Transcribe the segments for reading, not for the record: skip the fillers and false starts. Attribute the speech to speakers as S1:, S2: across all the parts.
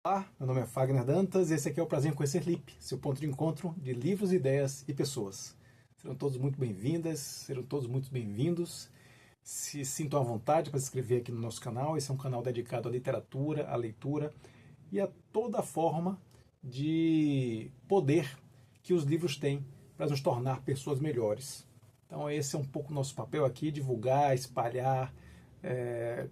S1: Olá, meu nome é Fagner Dantas e esse aqui é o Prazer em Conhecer Lip, seu ponto de encontro de livros, ideias e pessoas. Serão todos muito bem-vindas, serão todos muito bem-vindos. Se sintam à vontade para se inscrever aqui no nosso canal. Esse é um canal dedicado à literatura, à leitura e a toda forma de poder que os livros têm para nos tornar pessoas melhores. Então esse é um pouco o nosso papel aqui, divulgar, espalhar,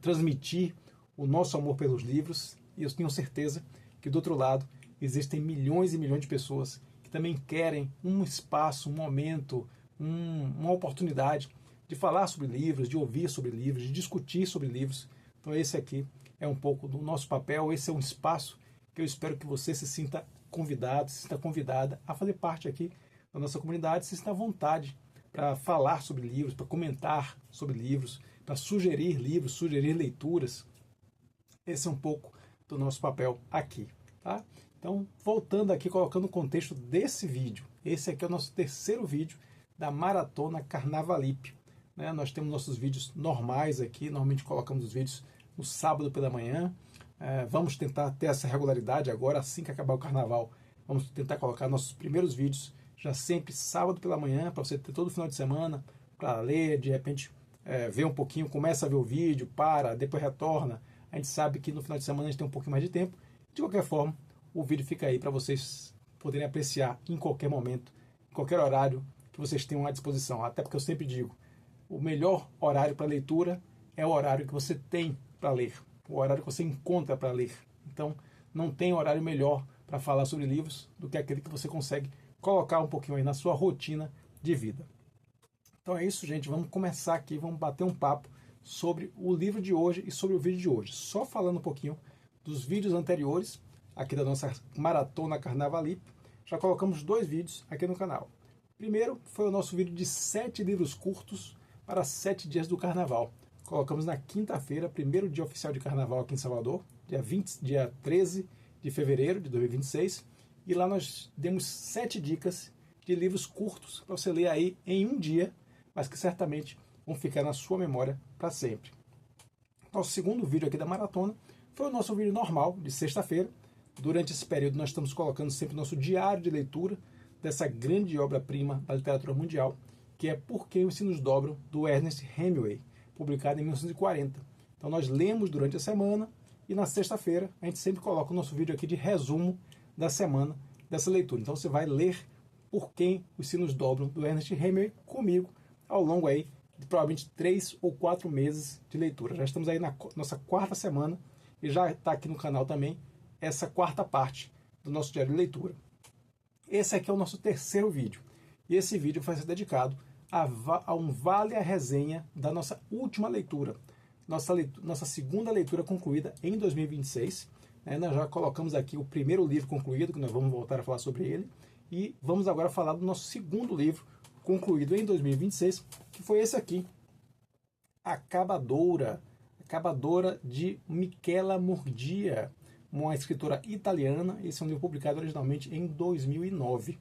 S1: transmitir o nosso amor pelos livros. E eu tenho certeza que do outro lado existem milhões e milhões de pessoas que também querem um espaço, um momento, uma oportunidade de falar sobre livros, de ouvir sobre livros, de discutir sobre livros. Então esse aqui é um pouco do nosso papel, esse é um espaço que eu espero que você se sinta convidado, se sinta convidada a fazer parte aqui da nossa comunidade, se sinta à vontade para falar sobre livros, para comentar sobre livros, para sugerir livros, sugerir leituras. Esse é um pouco do nosso papel aqui, tá? Então, voltando aqui, colocando o contexto desse vídeo. Esse aqui é o nosso terceiro vídeo da Maratona Carnavalip. Né? Nós temos nossos vídeos normais aqui, normalmente colocamos os vídeos no sábado pela manhã. Vamos tentar ter essa regularidade agora, assim que acabar o carnaval. Vamos tentar colocar nossos primeiros vídeos já sempre sábado pela manhã, para você ter todo o final de semana para ler, de repente ver um pouquinho, começa a ver o vídeo, para, depois retorna. A gente sabe que no final de semana a gente tem um pouquinho mais de tempo. De qualquer forma, o vídeo fica aí para vocês poderem apreciar em qualquer momento, em qualquer horário que vocês tenham à disposição. Até porque eu sempre digo, o melhor horário para leitura é o horário que você tem para ler, o horário que você encontra para ler. Então, não tem horário melhor para falar sobre livros do que aquele que você consegue colocar um pouquinho aí na sua rotina de vida. Então é isso, gente. Vamos começar aqui, vamos bater um papo sobre o livro de hoje e sobre o vídeo de hoje. Só falando um pouquinho dos vídeos anteriores, aqui da nossa Maratona Carnavalip. Já colocamos 2 vídeos aqui no canal. Primeiro foi o nosso vídeo de 7 livros curtos para 7 dias do Carnaval. Colocamos na quinta-feira, primeiro dia oficial de Carnaval aqui em Salvador, dia 13 de fevereiro de 2026. E lá nós demos 7 dicas de livros curtos para você ler aí em um dia, mas que certamente vão ficar na sua memória para sempre. Nosso segundo vídeo aqui da maratona foi o nosso vídeo normal, de sexta-feira. Durante esse período nós estamos colocando sempre nosso diário de leitura dessa grande obra-prima da literatura mundial, que é Por que os Sinos Dobram, do Ernest Hemingway, publicado em 1940. Então nós lemos durante a semana e na sexta-feira a gente sempre coloca o nosso vídeo aqui de resumo da semana dessa leitura. Então você vai ler Por que os Sinos Dobram, do Ernest Hemingway, comigo ao longo aí de provavelmente 3 ou 4 meses de leitura. Já estamos aí na nossa 4ª semana e já está aqui no canal também essa 4ª parte do nosso diário de leitura. Esse aqui é o nosso terceiro vídeo. E esse vídeo vai ser dedicado a um vale a resenha da nossa última leitura. Nossa segunda leitura concluída em 2026. Nós já colocamos aqui o primeiro livro concluído, que nós vamos voltar a falar sobre ele. E vamos agora falar do nosso segundo livro, concluído em 2026, que foi esse aqui, Acabadora de Michela Murgia, uma escritora italiana. Esse é um livro publicado originalmente em 2009.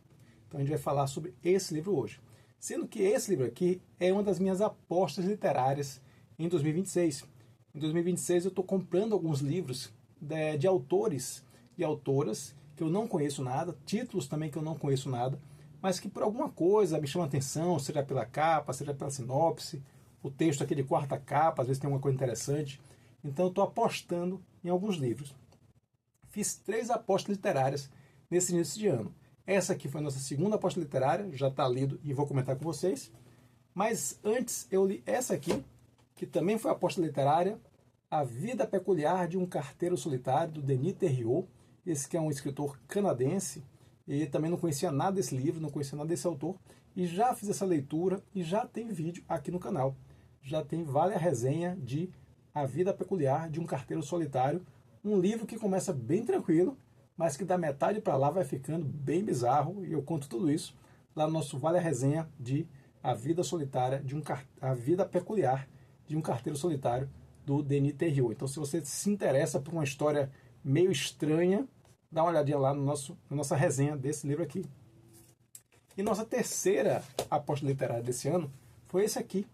S1: Então a gente vai falar sobre esse livro hoje. Sendo que esse livro aqui é uma das minhas apostas literárias em 2026. Em 2026 eu estou comprando alguns livros de autores e autoras que eu não conheço nada, títulos também que eu não conheço nada, mas que por alguma coisa me chama a atenção, seja pela capa, seja pela sinopse, o texto aqui de 4ª capa, às vezes tem uma coisa interessante. Então eu estou apostando em alguns livros. Fiz 3 apostas literárias nesse início de ano. Essa aqui foi a nossa segunda aposta literária, já está lido e vou comentar com vocês. Mas antes eu li essa aqui, que também foi aposta literária, A Vida Peculiar de um Carteiro Solitário, do Denis Theriot. Esse que é um escritor canadense. E também não conhecia nada desse livro, não conhecia nada desse autor. E já fiz essa leitura e já tem vídeo aqui no canal. Já tem vale a resenha de A Vida Peculiar de um Carteiro Solitário. Um livro que começa bem tranquilo, mas que da metade para lá vai ficando bem bizarro. E eu conto tudo isso lá no nosso vale a resenha de A Vida Peculiar de um Carteiro Solitário, do Denis Theriot. Então se você se interessa por uma história meio estranha, dá uma olhadinha lá na nossa resenha desse livro aqui. E nossa terceira aposta literária desse ano foi esse aqui,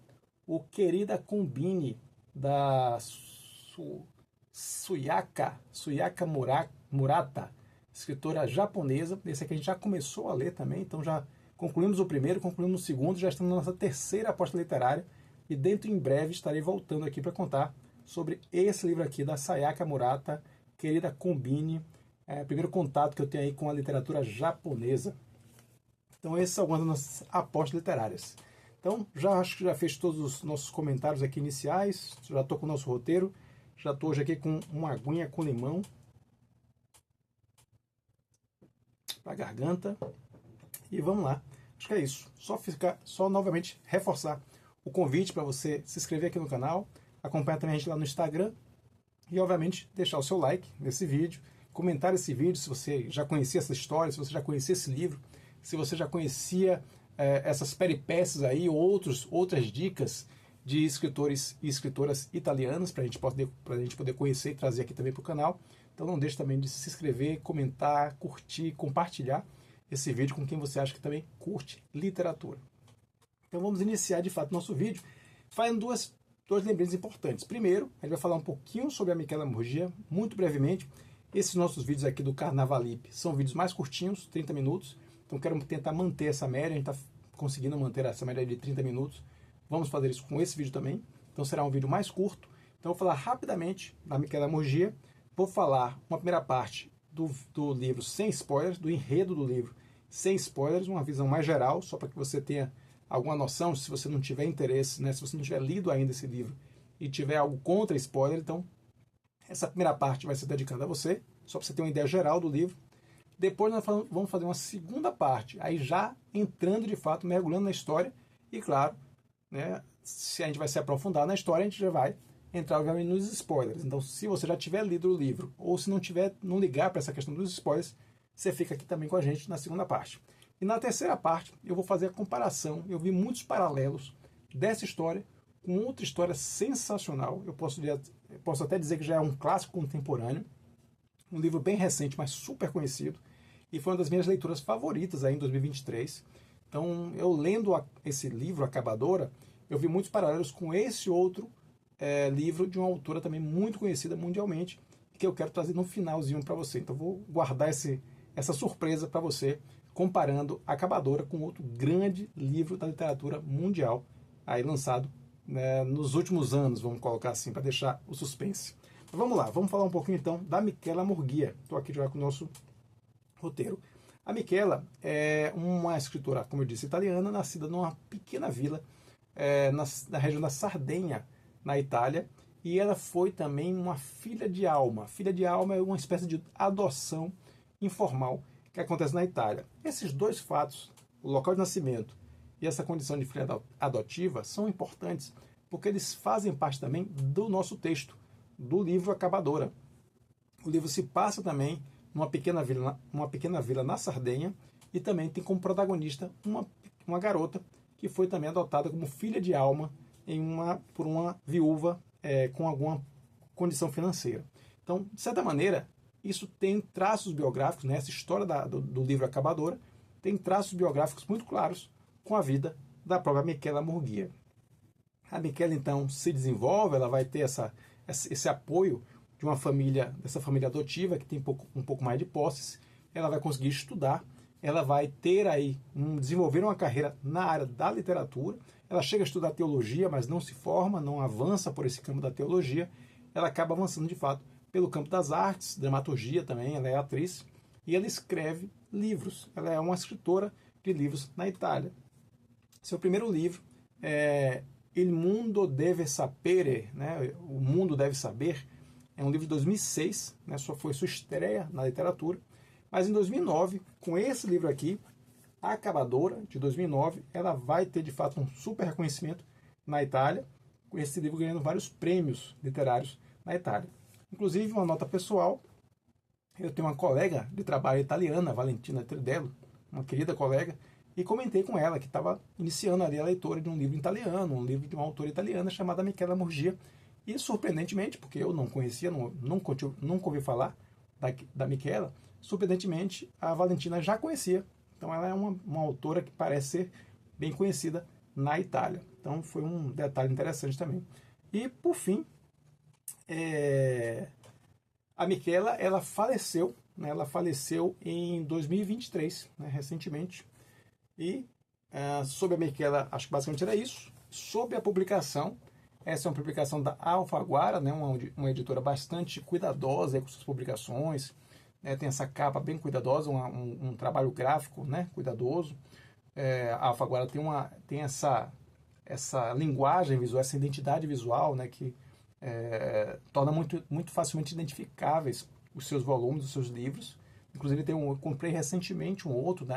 S1: o Querida Combine, da Suyaka Murata, escritora japonesa. Esse aqui a gente já começou a ler também, então já concluímos o primeiro, concluímos o segundo, já estamos na nossa terceira aposta literária e dentro em breve estarei voltando aqui para contar sobre esse livro aqui da Sayaka Murata, Querida Combine, primeiro contato que eu tenho aí com a literatura japonesa. Então essas são algumas das nossas apostas literárias. Então já acho que já fiz todos os nossos comentários aqui iniciais, já estou com o nosso roteiro, já estou hoje aqui com uma aguinha com limão para a garganta e vamos lá. Acho que é isso. Só novamente reforçar o convite para você se inscrever aqui no canal, acompanhar também a gente lá no Instagram e, obviamente, deixar o seu like nesse vídeo, comentar esse vídeo se você já conhecia essa história, se você já conhecia esse livro, se você já conhecia essas peripécias aí, outras dicas de escritores e escritoras italianas para a gente poder conhecer e trazer aqui também para o canal. Então não deixe também de se inscrever, comentar, curtir, compartilhar esse vídeo com quem você acha que também curte literatura. Então vamos iniciar de fato nosso vídeo fazendo dois lembretes importantes. Primeiro, a gente vai falar um pouquinho sobre a Michela Murgia, muito brevemente. Esses nossos vídeos aqui do Carnavalip são vídeos mais curtinhos, 30 minutos. Então quero tentar manter essa média, a gente está conseguindo manter essa média de 30 minutos. Vamos fazer isso com esse vídeo também. Então será um vídeo mais curto. Então eu vou falar rapidamente da Michela Murgia. Vou falar uma primeira parte do livro sem spoilers, do enredo do livro sem spoilers, uma visão mais geral, só para que você tenha alguma noção, se você não tiver interesse, né, se você não tiver lido ainda esse livro e tiver algo contra spoiler, então essa primeira parte vai ser dedicada a você, só para você ter uma ideia geral do livro. Depois nós vamos fazer uma segunda parte, aí já entrando de fato, mergulhando na história, e claro, né, se a gente vai se aprofundar na história, a gente já vai entrar obviamente nos spoilers. Então se você já tiver lido o livro, ou se não ligar para essa questão dos spoilers, você fica aqui também com a gente na segunda parte. E na terceira parte, eu vou fazer a comparação. Eu vi muitos paralelos dessa história com outra história sensacional. Eu posso até dizer que já é um clássico contemporâneo. Um livro bem recente, mas super conhecido. E foi uma das minhas leituras favoritas aí em 2023. Então, eu lendo esse livro, Acabadora, eu vi muitos paralelos com esse outro livro de uma autora também muito conhecida mundialmente, que eu quero trazer no finalzinho para você. Então, vou guardar essa surpresa para você, comparando Acabadora com outro grande livro da literatura mundial, aí lançado, né, nos últimos anos, vamos colocar assim, para deixar o suspense. Mas vamos lá, vamos falar um pouquinho então da Michela Murgia. Estou aqui já com o nosso roteiro. A Michela é uma escritora, como eu disse, italiana, nascida numa pequena vila na região da Sardenha, na Itália, e ela foi também uma filha de alma. Filha de alma é uma espécie de adoção informal que acontece na Itália. Esses dois fatos, o local de nascimento e essa condição de filha adotiva, são importantes porque eles fazem parte também do nosso texto, do livro Acabadora. O livro se passa também numa pequena vila na Sardenha e também tem como protagonista uma garota que foi também adotada como filha de alma por uma viúva com alguma condição financeira. Então, de certa maneira, isso tem traços biográficos, né? Essa história do livro Acabadora tem traços biográficos muito claros com a vida da própria Michela Murgia. A Michela, então, se desenvolve, ela vai ter esse apoio de dessa família adotiva, que tem um pouco mais de posses, ela vai conseguir estudar, ela vai ter aí, desenvolver uma carreira na área da literatura, ela chega a estudar teologia, mas não se forma, não avança por esse campo da teologia, ela acaba avançando de fato pelo campo das artes, dramaturgia também, ela é atriz, e ela escreve livros. Ela é uma escritora de livros na Itália. Seu primeiro livro é Il Mondo Deve Sapere, né? O Mundo Deve Saber, é um livro de 2006, né? Foi sua estreia na literatura, mas em 2009, com esse livro aqui, A Acabadora, de 2009, ela vai ter de fato um super reconhecimento na Itália, com esse livro ganhando vários prêmios literários na Itália. Inclusive, uma nota pessoal, eu tenho uma colega de trabalho italiana, Valentina Tridello, uma querida colega, e comentei com ela que estava iniciando ali a leitura de um livro italiano, um livro de uma autora italiana chamada Michela Murgia, e surpreendentemente, porque eu não conhecia, nunca ouvi falar da Michela, surpreendentemente a Valentina já conhecia, então ela é uma autora que parece ser bem conhecida na Itália, então foi um detalhe interessante também. E por fim, a Michela, ela faleceu né, ela faleceu em 2023, né, recentemente. E sobre a Miquela, acho que basicamente era isso. Sobre a publicação, essa é uma publicação da Alfaguara, né, uma editora bastante cuidadosa com suas publicações, né, tem essa capa bem cuidadosa, um trabalho gráfico, né, cuidadoso. A Alfaguara tem essa linguagem visual, essa identidade visual, né, que torna muito facilmente identificáveis os seus volumes, os seus livros. Inclusive eu comprei recentemente um outro, né,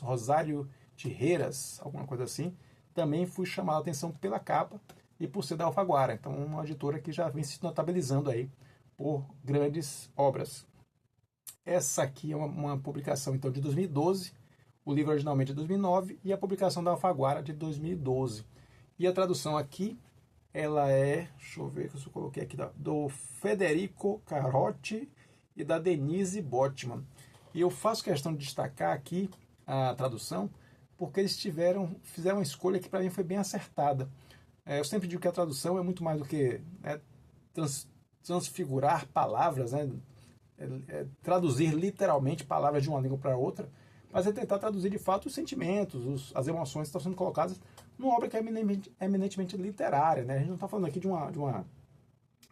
S1: Rosário Tijeras, alguma coisa assim. Também fui chamado a atenção pela capa e por ser da Alfaguara. Então, uma editora que já vem se notabilizando aí por grandes obras. Essa aqui é uma publicação então de 2012, o livro originalmente é de 2009 e a publicação da Alfaguara de 2012. E a tradução aqui, ela deixa eu ver que eu coloquei aqui, do Federico Carotti e da Denise Botman. E eu faço questão de destacar aqui a tradução, porque eles fizeram uma escolha que para mim foi bem acertada. Eu sempre digo que a tradução é muito mais do que transfigurar palavras, né? Traduzir literalmente palavras de uma língua para outra, mas é tentar traduzir de fato os sentimentos, as emoções que estão sendo colocadas numa obra que é eminentemente literária, né? A gente não está falando aqui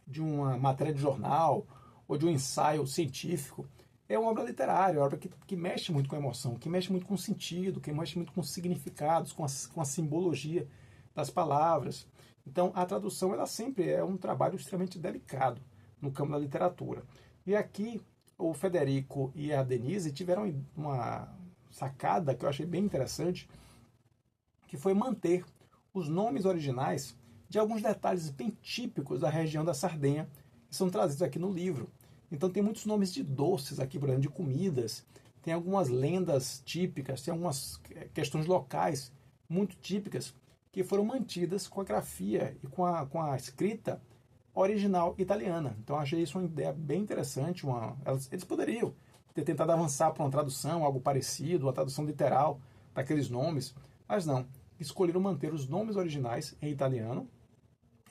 S1: de uma matéria de jornal ou de um ensaio científico. É uma obra literária, uma obra que mexe muito com a emoção, que mexe muito com o sentido, que mexe muito com os significados, com a simbologia das palavras. Então, a tradução ela sempre é um trabalho extremamente delicado no campo da literatura. E aqui, o Federico e a Denise tiveram uma sacada que eu achei bem interessante, que foi manter os nomes originais de alguns detalhes bem típicos da região da Sardenha, que são trazidos aqui no livro. Então tem muitos nomes de doces aqui, por exemplo, de comidas, tem algumas lendas típicas, tem algumas questões locais muito típicas que foram mantidas com a grafia e com a escrita original italiana. Então achei isso uma ideia bem interessante. Eles poderiam ter tentado avançar para uma tradução, algo parecido, uma tradução literal daqueles nomes, mas não. Escolheram manter os nomes originais em italiano,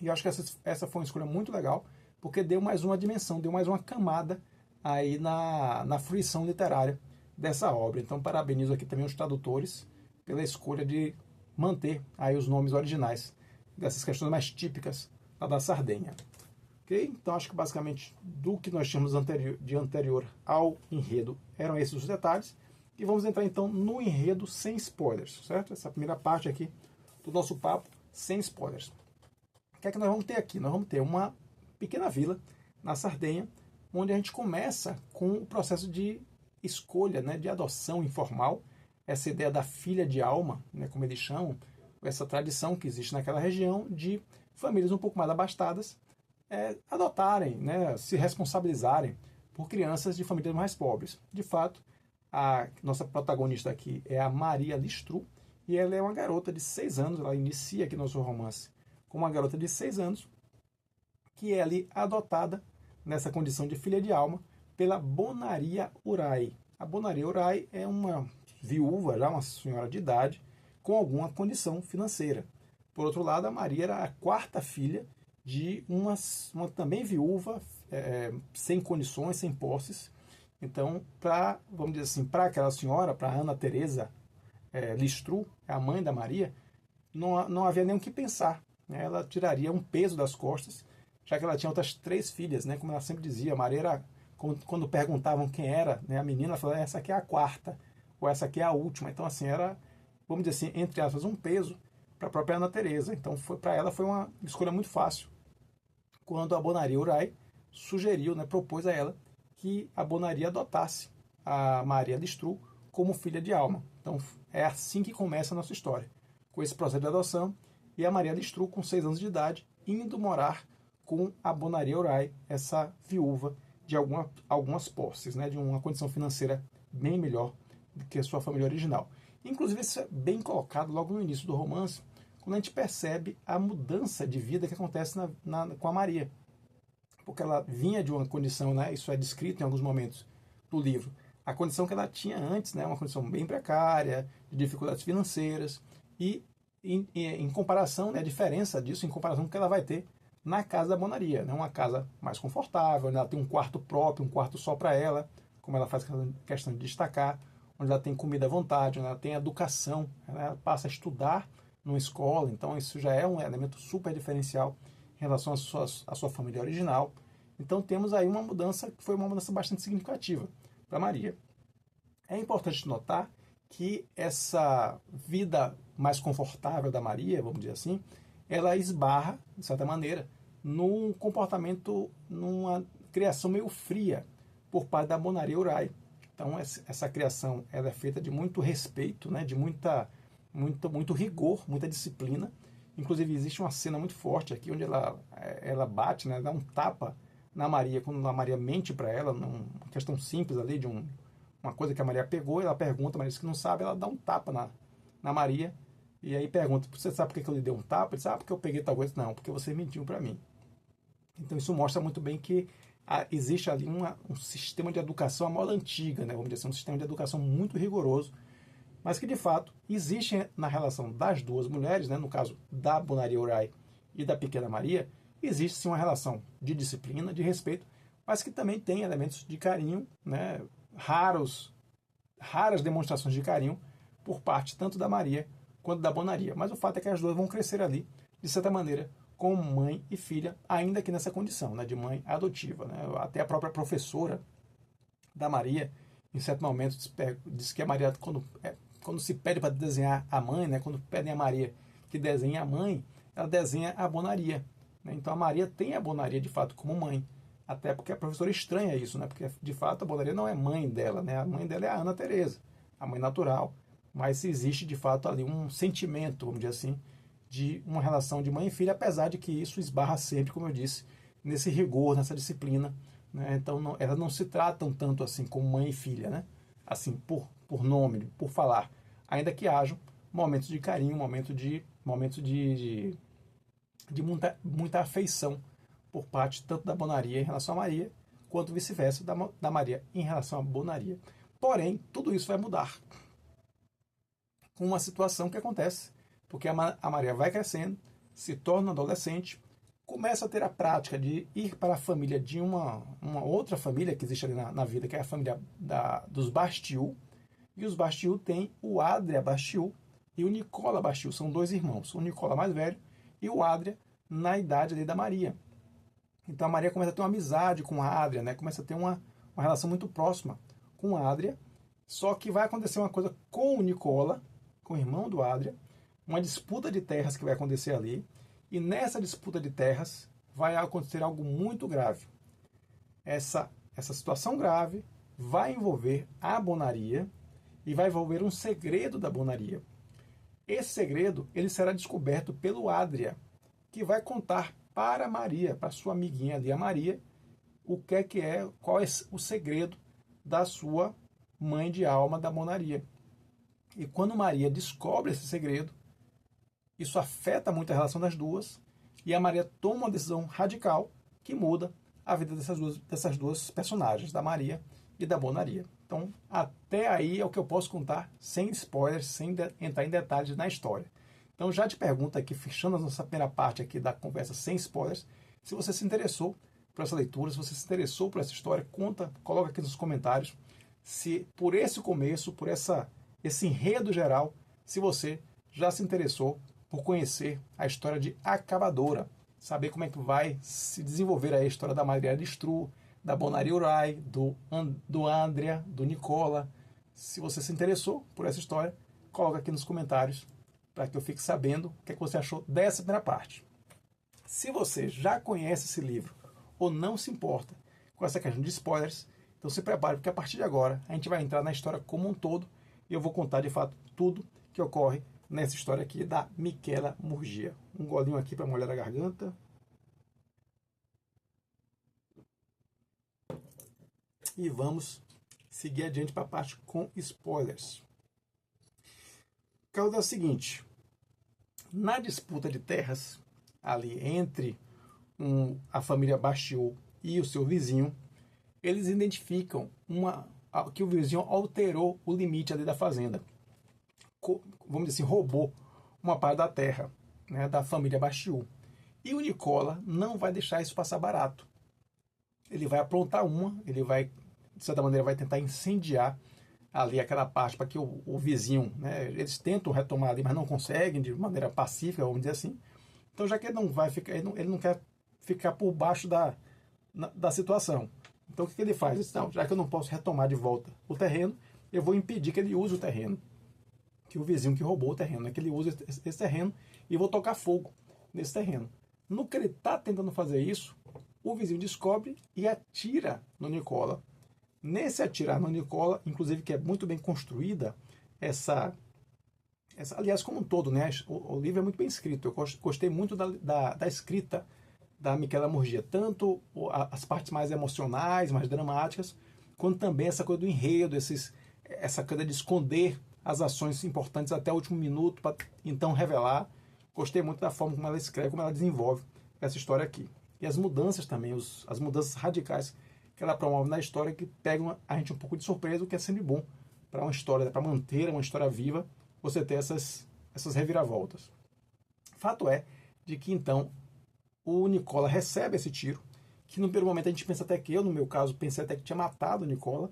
S1: e eu acho que essa foi uma escolha muito legal, porque deu mais uma dimensão, deu mais uma camada aí na fruição literária dessa obra. Então parabenizo aqui também os tradutores pela escolha de manter aí os nomes originais dessas questões mais típicas da Sardenha. Ok? Então acho que basicamente do que nós tínhamos de anterior ao enredo eram esses os detalhes. E vamos entrar então no enredo sem spoilers, certo? Essa primeira parte aqui do nosso papo sem spoilers. O que é que nós vamos ter aqui? Nós vamos ter uma pequena vila na Sardenha, onde a gente começa com o processo de escolha, né, de adoção informal, essa ideia da filha de alma, né, como eles chamam, essa tradição que existe naquela região de famílias um pouco mais abastadas adotarem, né, se responsabilizarem por crianças de famílias mais pobres. De fato, a nossa protagonista aqui é a Maria Listru, e ela é uma garota de 6 anos, ela inicia aqui nosso romance com uma garota de 6 anos, que é ali adotada nessa condição de filha de alma pela Bonaria Urai. A Bonaria Urai é uma viúva, já uma senhora de idade, com alguma condição financeira. Por outro lado, a Maria era a quarta filha de uma também viúva, sem condições, sem posses. Então, vamos dizer assim, para aquela senhora, para Ana Teresa Listru, a mãe da Maria, não havia nem o que pensar, né? Ela tiraria um peso das costas, já que ela tinha outras 3 filhas, né? Como ela sempre dizia, a Maria era, quando perguntavam quem era, né, a menina, ela falava, essa aqui é a quarta, ou essa aqui é a última. Então, assim, era, vamos dizer assim, entre aspas, um peso para a própria Ana Teresa. Então, para ela foi uma escolha muito fácil, quando a Bonaria Urai sugeriu, né, propôs a ela que a Bonaria adotasse a Maria Listru como filha de alma. Então, é assim que começa a nossa história, com esse processo de adoção, e a Maria Listru, com 6 anos de idade, indo morar com a Bonaria Urai, essa viúva de algumas posses, né, de uma condição financeira bem melhor do que a sua família original. Inclusive, isso é bem colocado logo no início do romance, quando a gente percebe a mudança de vida que acontece com a Maria. Porque ela vinha de uma condição, né, isso é descrito em alguns momentos do livro, a condição que ela tinha antes, né, uma condição bem precária, de dificuldades financeiras, e em comparação, né, a diferença disso em comparação com o que ela vai ter na casa da Bonaria, né, uma casa mais confortável, né, ela tem um quarto próprio, um quarto só para ela, como ela faz questão de destacar, onde ela tem comida à vontade, onde ela tem educação, ela passa a estudar numa escola, então isso já é um elemento super diferencial em relação à sua família original. Então temos aí uma mudança que foi uma mudança bastante significativa para Maria. É importante notar que essa vida mais confortável da Maria, vamos dizer assim, ela esbarra, de certa maneira, num comportamento, numa criação meio fria por parte da Bonaria Uriah. Então essa criação ela é feita de muito respeito, né, de muito rigor, muita disciplina. Inclusive existe uma cena muito forte aqui onde ela bate, né, dá um tapa na Maria, quando a Maria mente para ela, uma questão simples ali de uma coisa que a Maria pegou, ela pergunta, mas diz que não sabe, ela dá um tapa na Maria, e aí pergunta, você sabe por que eu lhe dei um tapa? Ele diz, porque eu peguei tal coisa. Não, porque você mentiu para mim. Então isso mostra muito bem que existe ali um sistema de educação à moda antiga, né? Vamos dizer assim, um sistema de educação muito rigoroso, mas que de fato existe na relação das duas mulheres, né? No caso da Bonaria Uriah e da pequena Maria, existe sim uma relação de disciplina, de respeito, mas que também tem elementos de carinho, né? Raras demonstrações de carinho por parte tanto da Maria quanto da Bonaria. Mas o fato é que as duas vão crescer ali, de certa maneira, como mãe e filha, ainda que nessa condição, né, de mãe adotiva. Né? Até a própria professora da Maria, em certo momento, diz que a Maria, quando se pede para desenhar a mãe, né, quando pedem a Maria que desenhe a mãe, ela desenha a Bonaria. Né? Então a Maria tem a Bonaria, de fato, como mãe. Até porque a professora estranha isso, né? Porque de fato a Bonaria não é mãe dela, né? A mãe dela é a Ana Teresa, a mãe natural. Mas existe de fato ali um sentimento, vamos dizer assim, de uma relação de mãe e filha, apesar de que isso esbarra sempre, como eu disse, nesse rigor, nessa disciplina. Né? Então elas não se tratam tanto assim como mãe e filha, né? Assim, por nome, por falar. Ainda que hajam momentos de carinho, momentos de muita afeição por parte tanto da Bonaria em relação a Maria, quanto vice-versa da Maria em relação à Bonaria. Porém, tudo isso vai mudar com uma situação que acontece, porque a Maria vai crescendo, se torna adolescente, começa a ter a prática de ir para a família de uma outra família que existe ali na vida, que é a família dos Bastiu, e os Bastiu têm o Adria Bastiu e o Nicola Bastiu, são dois irmãos, o Nicola mais velho e o Adria na idade ali da Maria. Então a Maria começa a ter uma amizade com a Adria, né? Começa a ter uma relação muito próxima com a Adria, só que vai acontecer uma coisa com o Nicola, com o irmão do Adria, uma disputa de terras que vai acontecer ali, e nessa disputa de terras vai acontecer algo muito grave. Essa situação grave vai envolver a Bonaria e vai envolver um segredo da Bonaria. Esse segredo ele será descoberto pelo Adria, que vai contar para Maria, para sua amiguinha ali, a Maria, qual é o segredo da sua mãe de alma, da Bonaria. E quando Maria descobre esse segredo, isso afeta muito a relação das duas, e a Maria toma uma decisão radical que muda a vida dessas duas personagens, da Maria e da Bonaria. Então, até aí é o que eu posso contar, sem spoilers, sem entrar em detalhes na história. Então, já te pergunto aqui, fechando a nossa primeira parte aqui da conversa sem spoilers, se você se interessou por essa leitura, se você se interessou por essa história, coloca aqui nos comentários se por esse começo, por esse enredo geral, se você já se interessou por conhecer a história de Acabadora, saber como é que vai se desenvolver a história da Maria de Stru, da Bonaria Uriah, do Andrea, do Nicola. Se você se interessou por essa história, coloca aqui nos comentários para que eu fique sabendo o que você achou dessa primeira parte. Se você já conhece esse livro ou não se importa com essa questão de spoilers, então se prepare, porque a partir de agora a gente vai entrar na história como um todo e eu vou contar de fato tudo que ocorre nessa história aqui da Michela Murgia. Um golinho aqui para molhar a garganta. E vamos seguir adiante para a parte com spoilers. O caso é o seguinte: na disputa de terras, ali entre a família Bastiu e o seu vizinho, eles identificam que o vizinho alterou o limite ali da fazenda. Vamos dizer assim, roubou uma parte da terra, né, da família Bastiu. E o Nicola não vai deixar isso passar barato. Ele vai aprontar ele vai de certa maneira, vai tentar incendiar ali aquela parte para que o vizinho, né, eles tentam retomar ali, mas não conseguem de maneira pacífica, vamos dizer assim. Então, já que ele não vai ficar, ele não quer ficar por baixo da situação. Então, o que ele faz? Então, já que eu não posso retomar de volta o terreno, eu vou impedir que ele use o terreno, que o vizinho que roubou o terreno, né, que ele use esse terreno, e vou tocar fogo nesse terreno. No que ele está tentando fazer isso, o vizinho descobre e atira no Nicola. Nesse atirar no Nicola, inclusive que é muito bem construída aliás, como um todo, né? O livro é muito bem escrito. Eu gostei muito da escrita da Michela Murgia, tanto as partes mais emocionais, mais dramáticas, quanto também essa coisa do enredo, essa coisa de esconder as ações importantes até o último minuto para então revelar. Gostei muito da forma como ela escreve, como ela desenvolve essa história aqui. E as mudanças também, as mudanças radicais que ela promove na história, que pegam a gente um pouco de surpresa, o que é sempre bom para uma história, para manter uma história viva, você ter essas reviravoltas. Fato é de que então o Nicola recebe esse tiro, que no primeiro momento a gente pensa até que eu, no meu caso, pensei até que tinha matado o Nicola,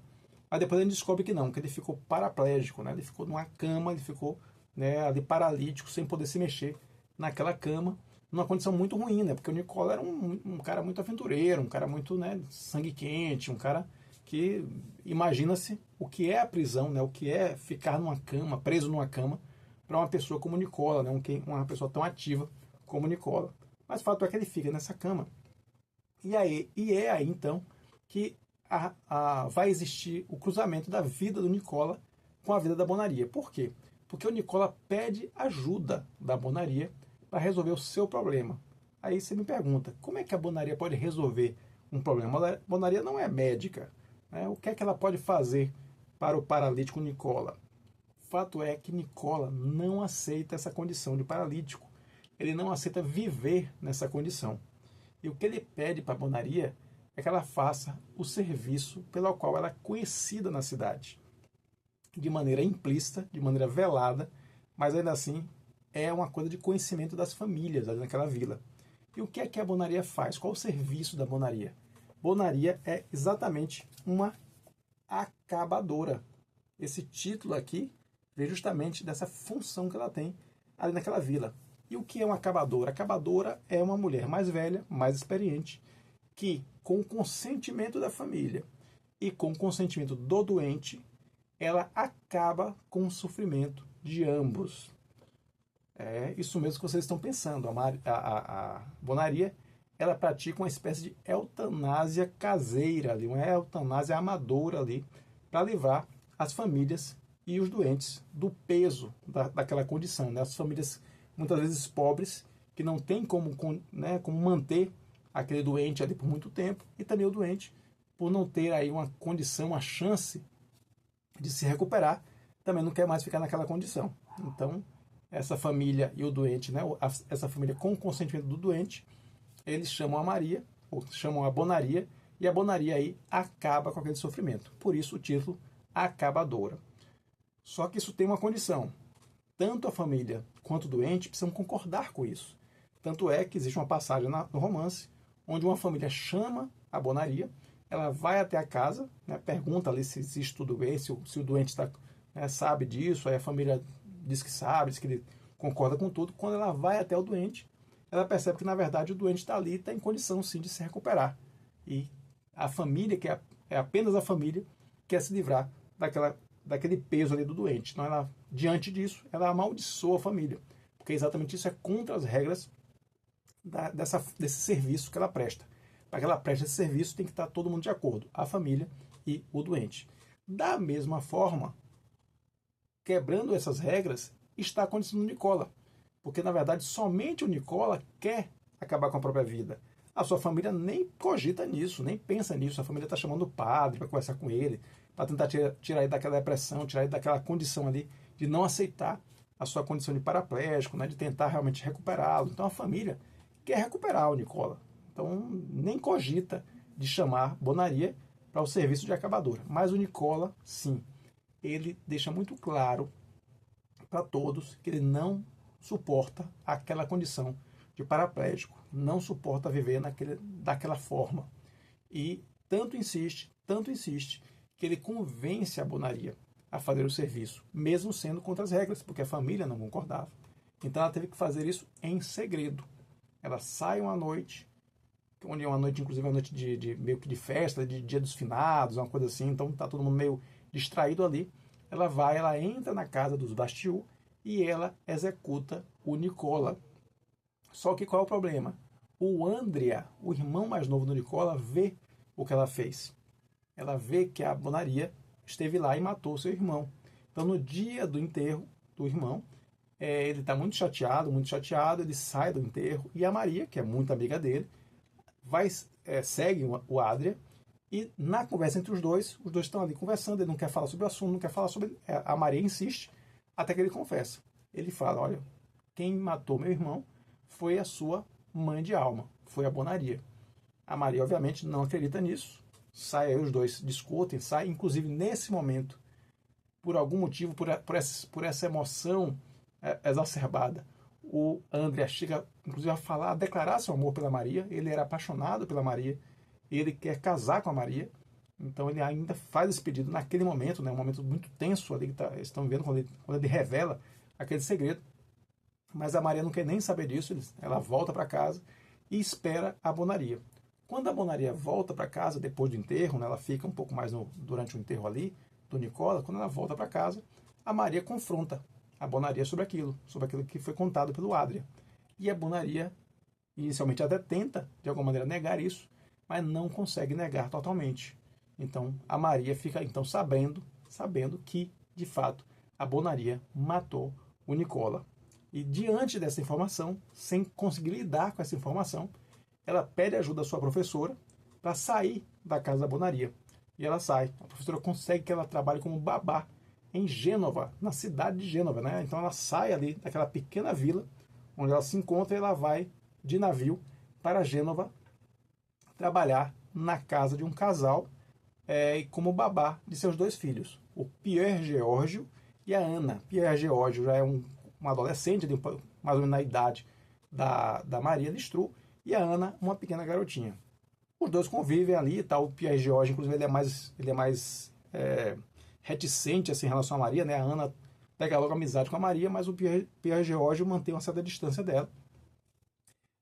S1: mas depois a gente descobre que não, que ele ficou paraplégico, né? Ele ficou numa cama, ele ficou, né, ali paralítico, sem poder se mexer naquela cama, numa condição muito ruim, né? Porque o Nicola era um cara muito aventureiro, um cara muito, né, sangue quente, um cara que imagina-se o que é a prisão, né? O que é ficar numa cama, preso numa cama, para uma pessoa como o Nicola, né? Uma pessoa tão ativa como o Nicola. Mas o fato é que ele fica nessa cama. E é aí então que vai existir o cruzamento da vida do Nicola com a vida da Bonaria. Por quê? Porque o Nicola pede ajuda da Bonaria para resolver o seu problema. Aí você me pergunta, como é que a Bonaria pode resolver um problema? A Bonaria não é médica, né? O que é que ela pode fazer para o paralítico Nicola? Fato é que Nicola não aceita essa condição de paralítico. Ele não aceita viver nessa condição. E o que ele pede para a Bonaria é que ela faça o serviço pelo qual ela é conhecida na cidade. De maneira implícita, de maneira velada, mas ainda assim é uma coisa de conhecimento das famílias ali naquela vila. E o que é que a Bonaria faz? Qual o serviço da Bonaria? Bonaria é exatamente uma acabadora. Esse título aqui vem justamente dessa função que ela tem ali naquela vila. E o que é uma acabadora? A acabadora é uma mulher mais velha, mais experiente, que, com o consentimento da família e com o consentimento do doente, ela acaba com o sofrimento de ambos. É isso mesmo que vocês estão pensando. A Bonaria, ela pratica uma espécie de eutanásia caseira ali, uma eutanásia amadora ali, para livrar as famílias e os doentes do peso daquela condição, né? As famílias muitas vezes pobres, que não tem como, né, como manter aquele doente ali por muito tempo, e também o doente, por não ter aí uma condição, uma chance de se recuperar, também não quer mais ficar naquela condição. Então, essa família e o doente, né, essa família com o consentimento do doente, eles chamam a Maria, ou chamam a Bonaria, e a Bonaria aí acaba com aquele sofrimento. Por isso o título Acabadora. Só que isso tem uma condição. Tanto a família quanto o doente precisam concordar com isso. Tanto é que existe uma passagem no romance onde uma família chama a Bonaria, ela vai até a casa, né, pergunta ali se existe tudo bem, se o doente né, sabe disso, aí a família diz que sabe, diz que ele concorda com tudo. Quando ela vai até o doente, ela percebe que, na verdade, o doente está ali, está em condição, sim, de se recuperar. E a família, que é apenas a família, quer se livrar daquele peso ali do doente. Então, ela, diante disso, ela amaldiçoa a família. Porque exatamente isso é contra as regras desse serviço que ela presta. Para que ela preste esse serviço, tem que estar todo mundo de acordo, a família e o doente. Da mesma forma, quebrando essas regras, está acontecendo no Nicola. Porque, na verdade, somente o Nicola quer acabar com a própria vida. A sua família nem cogita nisso, nem pensa nisso. A família está chamando o padre para conversar com ele, para tentar tirar ele daquela depressão, tirar ele daquela condição ali de não aceitar a sua condição de paraplégico, né, de tentar realmente recuperá-lo. Então a família quer recuperar o Nicola. Então nem cogita de chamar Bonaria para o serviço de acabadora. Mas o Nicola, sim, ele deixa muito claro para todos que ele não suporta aquela condição de paraplégico, não suporta viver daquela forma. E tanto insiste, que ele convence a Bonaria a fazer o serviço, mesmo sendo contra as regras, porque a família não concordava. Então ela teve que fazer isso em segredo. Ela sai uma noite, onde é uma noite, inclusive, uma noite meio que de festa, de Dia dos Finados, uma coisa assim, então tá todo mundo meio distraído ali. Ela entra na casa dos Bastiu e ela executa o Nicola. Só que qual é o problema? O Andrea, o irmão mais novo do Nicola, vê o que ela fez. Ela vê que a Bonaria esteve lá e matou seu irmão. Então, no dia do enterro do irmão, ele está muito chateado, ele sai do enterro e a Maria, que é muito amiga dele, segue o Adria e na conversa entre os dois estão ali conversando, ele não quer falar sobre o assunto, não quer falar sobre... A Maria insiste, até que ele confessa. Ele fala, olha, quem matou meu irmão foi a sua mãe de alma, foi a Bonaria. A Maria, obviamente, não acredita nisso, sai aí, os dois discutem, inclusive nesse momento, por algum motivo, por essa emoção exacerbada, o André chega, inclusive, a declarar seu amor pela Maria. Ele era apaixonado pela Maria, ele quer casar com a Maria, então ele ainda faz esse pedido naquele momento, né, um momento muito tenso ali que eles estão vendo quando ele revela aquele segredo. Mas a Maria não quer nem saber disso, ela volta para casa e espera a Bonaria. Quando a Bonaria volta para casa, depois do enterro, né, ela fica um pouco mais durante o enterro ali, do Nicola, quando ela volta para casa, a Maria confronta a Bonaria sobre aquilo que foi contado pelo Adria. E a Bonaria, inicialmente, até tenta, de alguma maneira, negar isso, mas não consegue negar totalmente. Então, a Maria fica, então, sabendo que, de fato, a Bonaria matou o Nicola. E, diante dessa informação, sem conseguir lidar com essa informação, ela pede ajuda à sua professora para sair da casa da Bonaria. E ela sai. A professora consegue que ela trabalhe como babá em Gênova, na cidade de Gênova, né? Então ela sai ali daquela pequena vila onde ela se encontra e ela vai de navio para Gênova trabalhar na casa de um casal como babá de seus dois filhos, o Pierre Georgio e a Ana. Pierre Georgio já é um adolescente, mais ou menos na idade da Maria Lestrux, e a Ana, uma pequena garotinha. Os dois convivem ali, tá? O Pierre Georges, inclusive, ele é mais reticente assim, em relação a Maria, né? A Ana pega logo amizade com a Maria, mas o Pierre Georges mantém uma certa distância dela.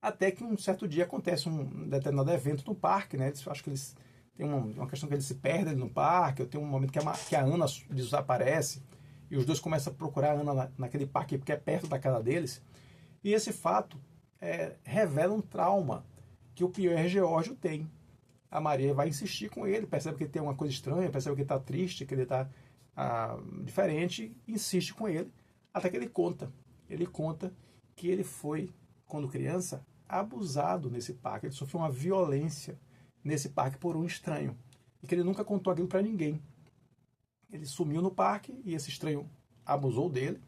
S1: Até que um certo dia acontece um determinado evento no parque, né? Acho que eles tem uma questão que eles se perdem no parque, tem um momento que a Ana desaparece, e os dois começam a procurar a Ana naquele parque, porque é perto da casa deles. E esse fato revela um trauma que o Pierre Georgio tem. A Maria vai insistir com ele, percebe que ele tem uma coisa estranha, percebe que ele está triste, que ele está diferente, insiste com ele, até que ele conta. Ele conta que ele foi, quando criança, abusado nesse parque, ele sofreu uma violência nesse parque por um estranho, e que ele nunca contou aquilo para ninguém. Ele sumiu no parque e esse estranho abusou dele,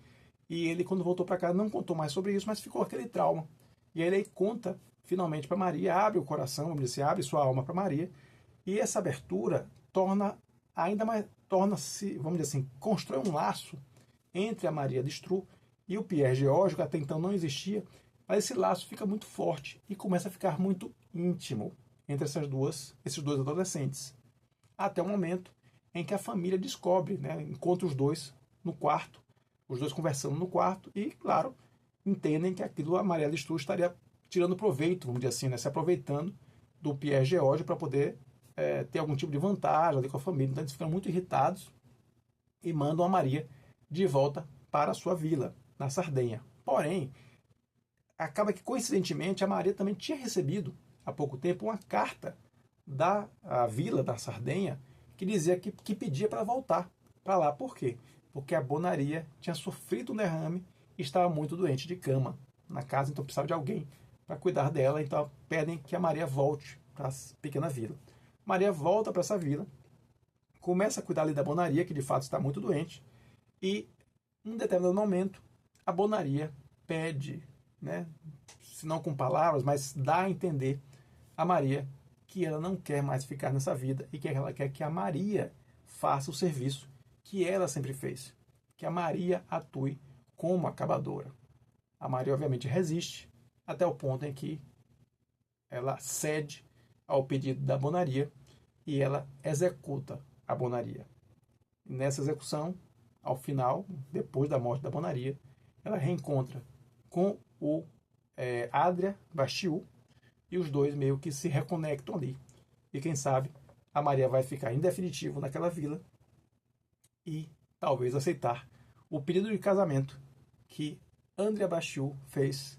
S1: e ele, quando voltou para casa, não contou mais sobre isso, mas ficou aquele trauma. E aí ele conta finalmente para Maria, abre o coração, vamos dizer, abre sua alma para Maria, e essa abertura torna-se, vamos dizer assim, constrói um laço entre a Maria Lestrux e o Pierre Georges, que até então não existia, mas esse laço fica muito forte e começa a ficar muito íntimo entre esses dois adolescentes, até o momento em que a família descobre, né, encontra os dois no quarto, os dois conversando no quarto e, claro, entendem que aquilo a Maria Lestrux estaria tirando proveito, vamos dizer assim, né, se aproveitando do Pierre Georges para poder ter algum tipo de vantagem ali com a família. Então eles ficam muito irritados e mandam a Maria de volta para a sua vila, na Sardenha. Porém, acaba que, coincidentemente, a Maria também tinha recebido, há pouco tempo, uma carta da vila da Sardenha que dizia que pedia para voltar para lá. Por quê? Porque a Bonaria tinha sofrido um derrame e estava muito doente de cama na casa, então precisava de alguém para cuidar dela. Então pedem que a Maria volte para a pequena vila. Maria volta para essa vila, começa a cuidar ali da Bonaria, que de fato está muito doente, e em um determinado momento a Bonaria pede, né, se não com palavras, mas dá a entender a Maria que ela não quer mais ficar nessa vida e que ela quer que a Maria faça o serviço que ela sempre fez, que a Maria atue como acabadora. A Maria obviamente resiste até o ponto em que ela cede ao pedido da Bonaria e ela executa a Bonaria. E nessa execução, ao final, depois da morte da Bonaria, ela reencontra com o Adria Bastiu, e os dois meio que se reconectam ali. E quem sabe a Maria vai ficar em definitivo naquela vila e talvez aceitar o pedido de casamento que Andrea Bastiu fez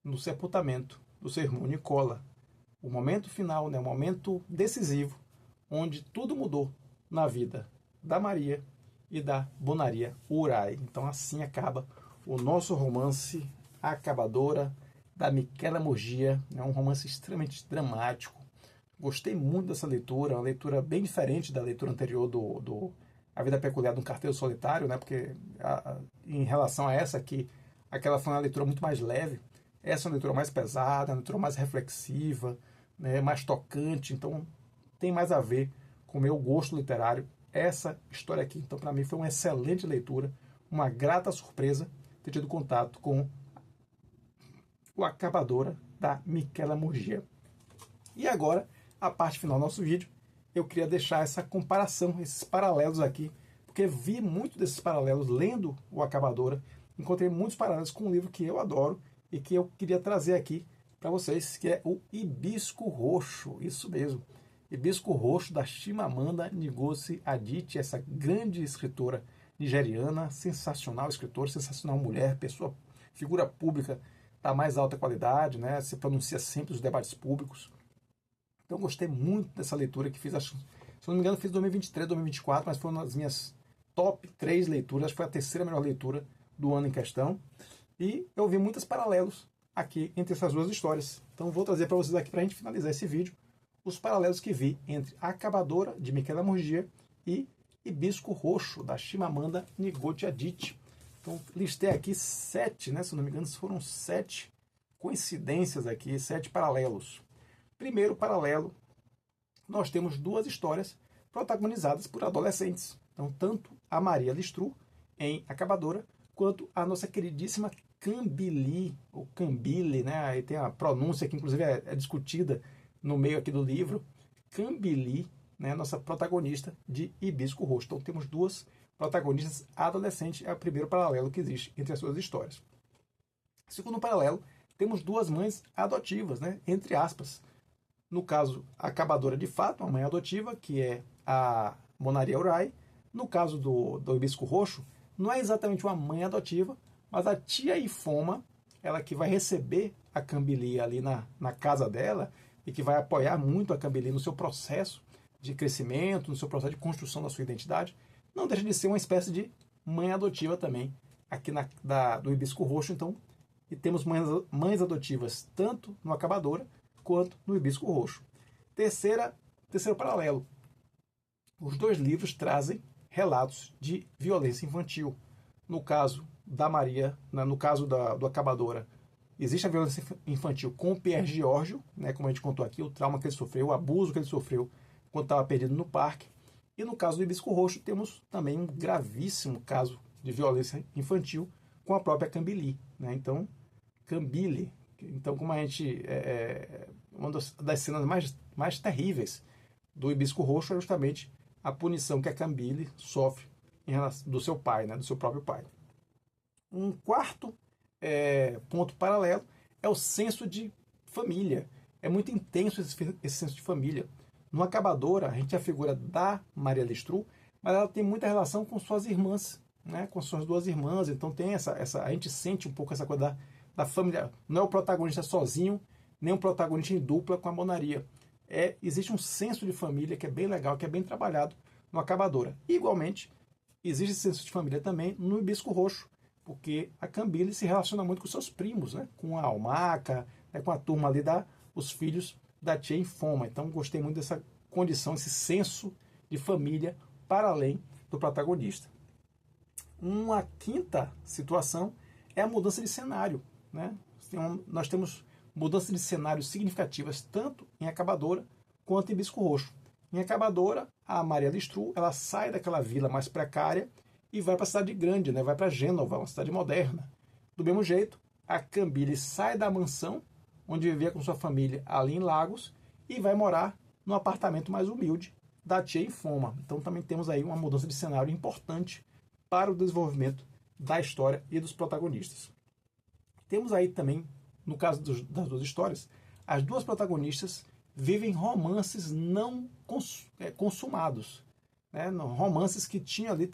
S1: no sepultamento do seu irmão Nicola. O momento final, né, o momento decisivo, onde tudo mudou na vida da Maria e da Bonaria Urai. Então assim acaba o nosso romance A Acabadora, da Michela Murgia. É um romance extremamente dramático. Gostei muito dessa leitura, uma leitura bem diferente da leitura anterior do A Vida Peculiar de um Carteiro Solitário, né? Porque em relação a essa aqui, aquela foi uma leitura muito mais leve. Essa é uma leitura mais pesada, uma leitura mais reflexiva, né? Mais tocante, então tem mais a ver com o meu gosto literário. Essa história aqui, então, para mim foi uma excelente leitura, uma grata surpresa ter tido contato com O Acabadora, da Michela Murgia. E agora, a parte final do nosso vídeo, eu queria deixar essa comparação, esses paralelos aqui, porque vi muito desses paralelos lendo O Acabadora, encontrei muitos paralelos com um livro que eu adoro e que eu queria trazer aqui para vocês, que é o Hibisco Roxo, isso mesmo. Hibisco Roxo, da Chimamanda Ngozi Adichie, essa grande escritora nigeriana, sensacional escritora, sensacional mulher, pessoa, figura pública da mais alta qualidade, né? Se pronuncia sempre nos debates públicos. Então eu gostei muito dessa leitura que fiz, acho, se não me engano, fiz 2023, 2024, mas foi uma das minhas top 3 leituras, acho que foi a terceira melhor leitura do ano em questão. E eu vi muitos paralelos aqui entre essas duas histórias. Então vou trazer para vocês aqui, para a gente finalizar esse vídeo, os paralelos que vi entre A Acabadora, de Michela Murgia, e Hibisco Roxo, da Chimamanda Ngozi Adichie. Então listei aqui 7, né, se não me engano, foram 7 coincidências aqui, 7 paralelos. Primeiro paralelo, nós temos duas histórias protagonizadas por adolescentes. Então, tanto a Maria Lestrue, em Acabadora, quanto a nossa queridíssima Cambili, ou Cambile, né? Aí tem a pronúncia que, inclusive, é discutida no meio aqui do livro. Cambili, né? Nossa protagonista de Hibisco Roxo. Então, temos duas protagonistas adolescentes. É o primeiro paralelo que existe entre as suas histórias. Segundo paralelo, temos duas mães adotivas, né? Entre aspas. No caso, a Acabadora de fato, uma mãe adotiva, que é a Bonaria Urai. No caso do Hibisco Roxo, não é exatamente uma mãe adotiva, mas a tia Ifoma, ela que vai receber a Cambili ali na casa dela e que vai apoiar muito a Cambili no seu processo de crescimento, no seu processo de construção da sua identidade, não deixa de ser uma espécie de mãe adotiva também aqui do Hibisco Roxo. Então, e temos mães adotivas tanto no Acabadora quanto no Hibisco Roxo. Terceiro paralelo. Os dois livros trazem relatos de violência infantil. No caso da Maria, no caso do Acabadora, existe a violência infantil com o Pierre Giorgio, né, como a gente contou aqui, o trauma que ele sofreu, o abuso que ele sofreu quando estava perdido no parque. E no caso do Hibisco Roxo, temos também um gravíssimo caso de violência infantil com a própria Cambili, né? Então, Cambile, então, como a gente... uma das cenas mais terríveis do Hibisco Roxo é justamente a punição que a Cambile sofre do seu pai, né, do seu próprio pai. Um quarto ponto paralelo é o senso de família. É muito intenso esse senso de família. No Acabadora, a gente tem a figura da Maria Lestrue, mas ela tem muita relação com suas irmãs, né, com suas duas irmãs. Então tem a gente sente um pouco essa coisa da família. Não é o protagonista sozinho, nem um protagonista em dupla com a Bonaria. Existe um senso de família que é bem legal, que é bem trabalhado no Acabadora. Igualmente, existe esse senso de família também no Hibisco Roxo, porque a Cambile se relaciona muito com seus primos, né? Com a Almaca, né? Com a turma ali os filhos da tia Ifoma. Então, gostei muito dessa condição, esse senso de família para além do protagonista. Uma quinta situação é a mudança de cenário, né? Nós temos mudanças de cenário significativas tanto em Acabadora quanto em Hibisco Roxo. Em Acabadora, a Maria Lestrue, ela sai daquela vila mais precária e vai para a cidade grande, né? Vai para Gênova, uma cidade moderna. Do mesmo jeito, a Cambile sai da mansão, onde vivia com sua família ali em Lagos, e vai morar num apartamento mais humilde, da tia Infoma. Então também temos aí uma mudança de cenário importante para o desenvolvimento da história e dos protagonistas. Temos aí também, no caso das duas histórias, as duas protagonistas vivem romances não consumados. Né? Romances que tinha ali,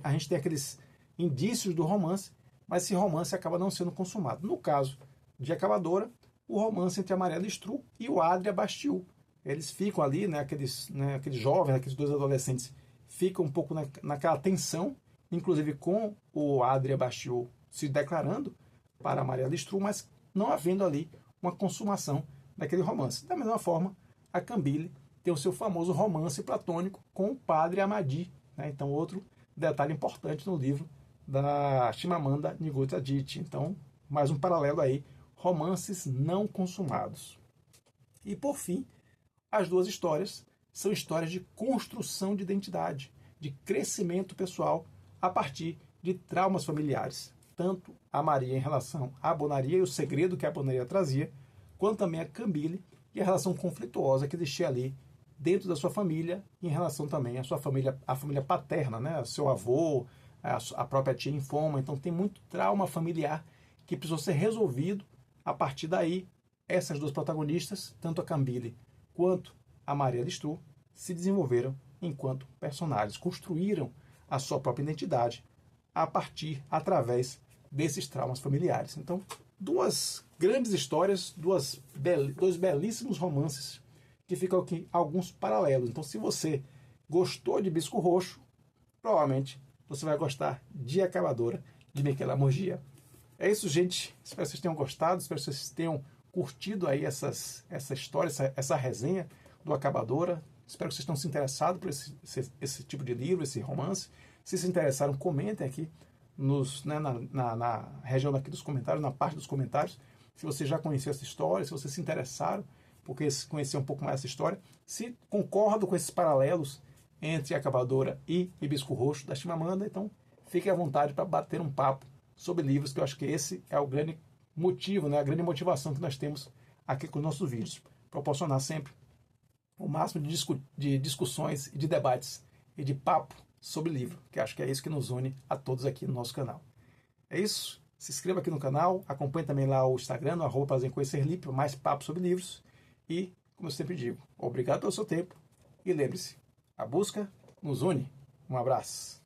S1: a gente tem aqueles indícios do romance, mas esse romance acaba não sendo consumado. No caso de Acabadora, o romance entre a Maria Lestrue e o Adria Bastiu. Eles ficam ali, aqueles jovens, aqueles dois adolescentes, ficam um pouco naquela tensão, inclusive com o Adria Bastiu se declarando para a Maria Lestrue, mas não havendo ali uma consumação daquele romance. Da mesma forma, a Cambile tem o seu famoso romance platônico com o padre Amadi. Né? Então, outro detalhe importante no livro da Chimamanda Ngozi Adichie. Então, mais um paralelo aí, romances não consumados. E, por fim, as duas histórias são histórias de construção de identidade, de crescimento pessoal a partir de traumas familiares. Tanto a Maria em relação à Bonaria e o segredo que a Bonaria trazia, quanto também a Cambile e a relação conflituosa que existia ali dentro da sua família, em relação também à sua família, a família paterna, né? Seu avô, a própria tia Infoma. Então tem muito trauma familiar que precisou ser resolvido. A partir daí, essas duas protagonistas, tanto a Cambile quanto a Maria Lestrue, se desenvolveram enquanto personagens, construíram a sua própria identidade através desses traumas familiares. Então, duas grandes histórias, dois belíssimos romances que ficam aqui alguns paralelos. Então, se você gostou de Bisco Roxo, provavelmente você vai gostar de Acabadora, de Michela Morgia. É isso, gente. Espero que vocês tenham gostado, espero que vocês tenham curtido aí essa história, essa resenha do Acabadora. Espero que vocês tenham se interessado por esse tipo de livro, esse romance. Se interessaram, comentem aqui na região aqui dos comentários, na parte dos comentários, se você já conheceu essa história, se vocês se interessaram por conhecer um pouco mais essa história, se concordam com esses paralelos entre Acabadora e Hibisco Roxo da Chimamanda. Então fiquem à vontade para bater um papo sobre livros, que eu acho que esse é o grande motivo, a grande motivação que nós temos aqui com os nossos vídeos, proporcionar sempre o máximo de discussões e de debates e de papo sobre livro, que acho que é isso que nos une a todos aqui no nosso canal. É isso, se inscreva aqui no canal, acompanhe também lá o Instagram, no @prazeremeconhecerli, para mais papo sobre livros, e, como eu sempre digo, obrigado pelo seu tempo, e lembre-se, a busca nos une. Um abraço.